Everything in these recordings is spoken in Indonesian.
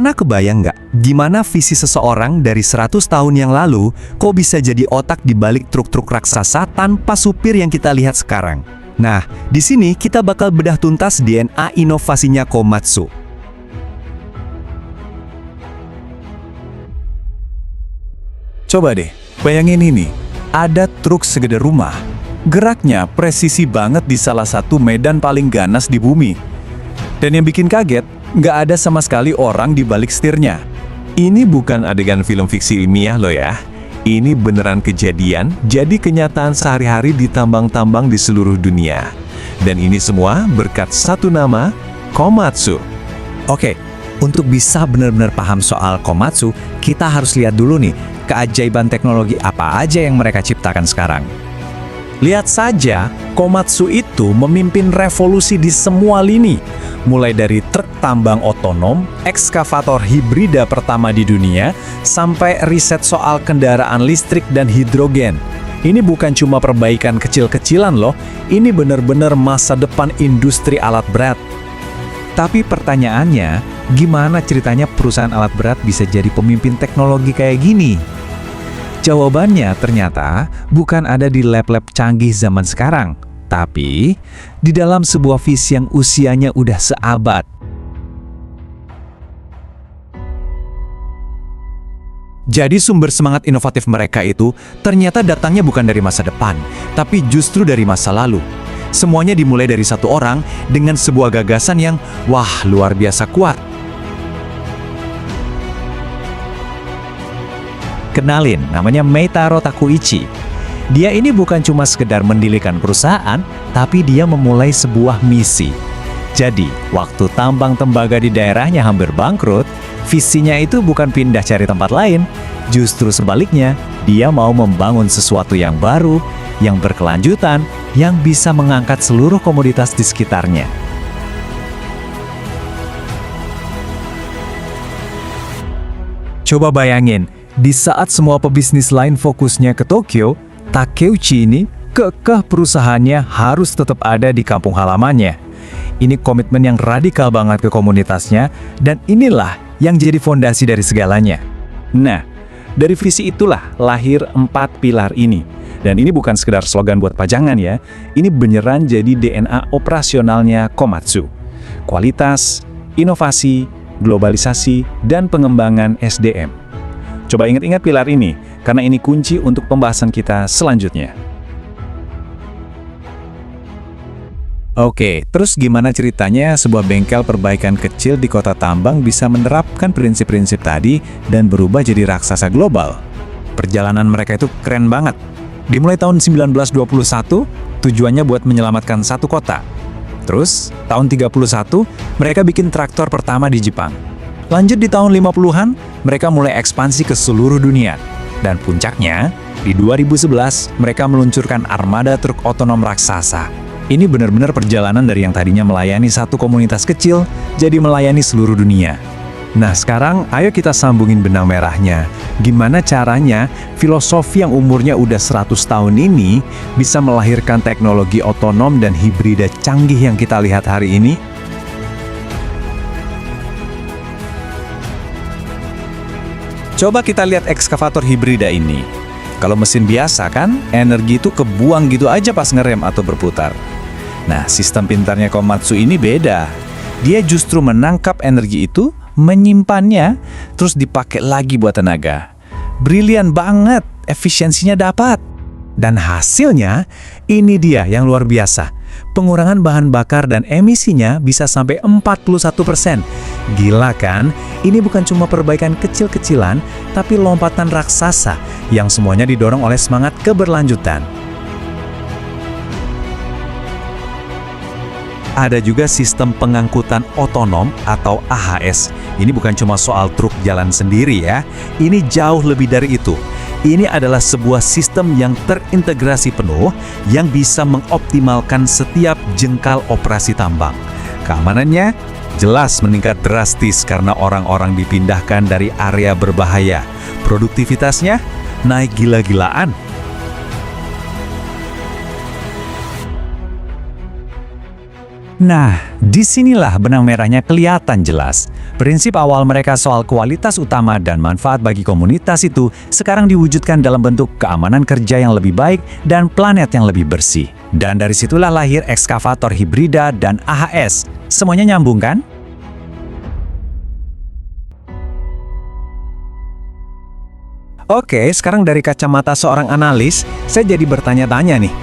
Pernah kebayang nggak gimana visi seseorang dari 100 tahun yang lalu kok bisa jadi otak di balik truk-truk raksasa tanpa supir yang kita lihat sekarang? Nah, di sini kita bakal bedah tuntas DNA inovasinya Komatsu. Coba deh, bayangin ini. Ada truk segede rumah. Geraknya presisi banget di salah satu medan paling ganas di bumi. Dan yang bikin kaget, nggak ada sama sekali orang di balik setirnya. Ini bukan adegan film fiksi ilmiah loh ya. Ini beneran kejadian, jadi kenyataan sehari-hari di tambang-tambang di seluruh dunia. Dan ini semua berkat satu nama, Komatsu. Oke, untuk bisa benar-benar paham soal Komatsu, kita harus lihat dulu nih, keajaiban teknologi apa aja yang mereka ciptakan sekarang. Lihat saja, Komatsu itu memimpin revolusi di semua lini. Mulai dari truk tambang otonom, ekskavator hibrida pertama di dunia, sampai riset soal kendaraan listrik dan hidrogen. Ini bukan cuma perbaikan kecil-kecilan loh, ini benar-benar masa depan industri alat berat. Tapi pertanyaannya, gimana ceritanya perusahaan alat berat bisa jadi pemimpin teknologi kayak gini? Jawabannya ternyata bukan ada di lab-lab canggih zaman sekarang, tapi di dalam sebuah visi yang usianya udah seabad. Jadi sumber semangat inovatif mereka itu ternyata datangnya bukan dari masa depan, tapi justru dari masa lalu. Semuanya dimulai dari satu orang dengan sebuah gagasan yang, wah, luar biasa kuat. Kenalin, namanya Meitaro Takuichi. Dia ini bukan cuma sekedar mendirikan perusahaan, tapi dia memulai sebuah misi. Jadi, waktu tambang tembaga di daerahnya hampir bangkrut, visinya itu bukan pindah cari tempat lain. Justru sebaliknya, dia mau membangun sesuatu yang baru, yang berkelanjutan, yang bisa mengangkat seluruh komoditas di sekitarnya. Coba bayangin, di saat semua pebisnis lain fokusnya ke Tokyo, Takeuchi ini kekeh perusahaannya harus tetap ada di kampung halamannya. Ini komitmen yang radikal banget ke komunitasnya, dan inilah yang jadi fondasi dari segalanya. Nah, dari visi itulah lahir 4 pilar ini. Dan ini bukan sekedar slogan buat pajangan ya, ini beneran jadi DNA operasionalnya Komatsu. Kualitas, inovasi, globalisasi, dan pengembangan SDM. Coba ingat-ingat pilar ini, karena ini kunci untuk pembahasan kita selanjutnya. Oke, terus gimana ceritanya sebuah bengkel perbaikan kecil di kota tambang bisa menerapkan prinsip-prinsip tadi dan berubah jadi raksasa global? Perjalanan mereka itu keren banget. Dimulai tahun 1921, tujuannya buat menyelamatkan satu kota. Terus, tahun 31, mereka bikin traktor pertama di Jepang. Lanjut di tahun 50-an, mereka mulai ekspansi ke seluruh dunia. Dan puncaknya, di 2011, mereka meluncurkan armada truk otonom raksasa. Ini benar-benar perjalanan dari yang tadinya melayani satu komunitas kecil, jadi melayani seluruh dunia. Nah sekarang, ayo kita sambungin benang merahnya. Gimana caranya filosofi yang umurnya udah 100 tahun ini bisa melahirkan teknologi otonom dan hibrida canggih yang kita lihat hari ini? Coba kita lihat ekskavator hibrida ini. Kalau mesin biasa kan, energi itu kebuang gitu aja pas ngerem atau berputar. Nah, sistem pintarnya Komatsu ini beda. Dia justru menangkap energi itu, menyimpannya, terus dipakai lagi buat tenaga. Brilian banget, efisiensinya dapat. Dan hasilnya, ini dia yang luar biasa. Pengurangan bahan bakar dan emisinya bisa sampai 41%. Gila kan? Ini bukan cuma perbaikan kecil-kecilan, tapi lompatan raksasa yang semuanya didorong oleh semangat keberlanjutan. Ada juga sistem pengangkutan otonom atau AHS. Ini bukan cuma soal truk jalan sendiri ya. Ini jauh lebih dari itu. Ini adalah sebuah sistem yang terintegrasi penuh yang bisa mengoptimalkan setiap jengkal operasi tambang. Keamanannya jelas meningkat drastis karena orang-orang dipindahkan dari area berbahaya. Produktivitasnya naik gila-gilaan. Nah, disinilah benang merahnya kelihatan jelas. Prinsip awal mereka soal kualitas utama dan manfaat bagi komunitas itu sekarang diwujudkan dalam bentuk keamanan kerja yang lebih baik dan planet yang lebih bersih. Dan dari situlah lahir ekskavator hibrida dan AHS. Semuanya nyambung kan? Oke, sekarang dari kacamata seorang analis, saya jadi bertanya-tanya nih.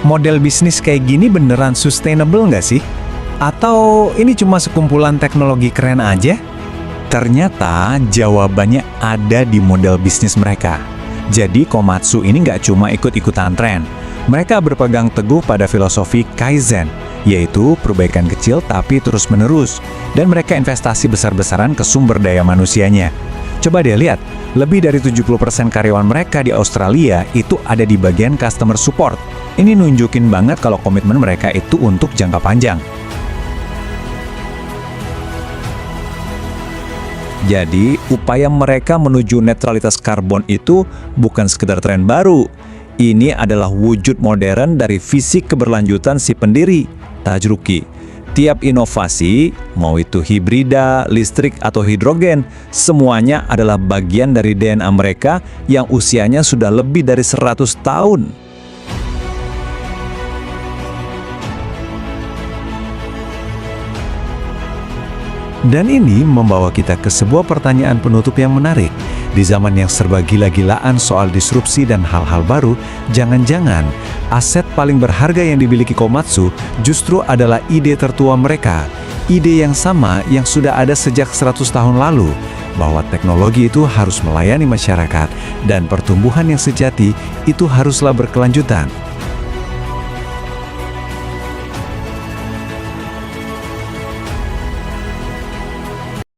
Model bisnis kayak gini beneran sustainable nggak sih? Atau ini cuma sekumpulan teknologi keren aja? Ternyata jawabannya ada di model bisnis mereka. Jadi Komatsu ini nggak cuma ikut-ikutan tren. Mereka berpegang teguh pada filosofi Kaizen, yaitu perbaikan kecil tapi terus-menerus. Dan mereka investasi besar-besaran ke sumber daya manusianya. Coba deh lihat, lebih dari 70% karyawan mereka di Australia itu ada di bagian customer support. Ini nunjukin banget kalau komitmen mereka itu untuk jangka panjang. Jadi, upaya mereka menuju netralitas karbon itu bukan sekedar tren baru. Ini adalah wujud modern dari visi keberlanjutan si pendiri, Tajruki. Tiap inovasi, mau itu hibrida, listrik, atau hidrogen, semuanya adalah bagian dari DNA mereka yang usianya sudah lebih dari 100 tahun. Dan ini membawa kita ke sebuah pertanyaan penutup yang menarik. Di zaman yang serba gila-gilaan soal disrupsi dan hal-hal baru, jangan-jangan aset paling berharga yang dimiliki Komatsu justru adalah ide tertua mereka. Ide yang sama yang sudah ada sejak 100 tahun lalu, bahwa teknologi itu harus melayani masyarakat dan pertumbuhan yang sejati itu haruslah berkelanjutan.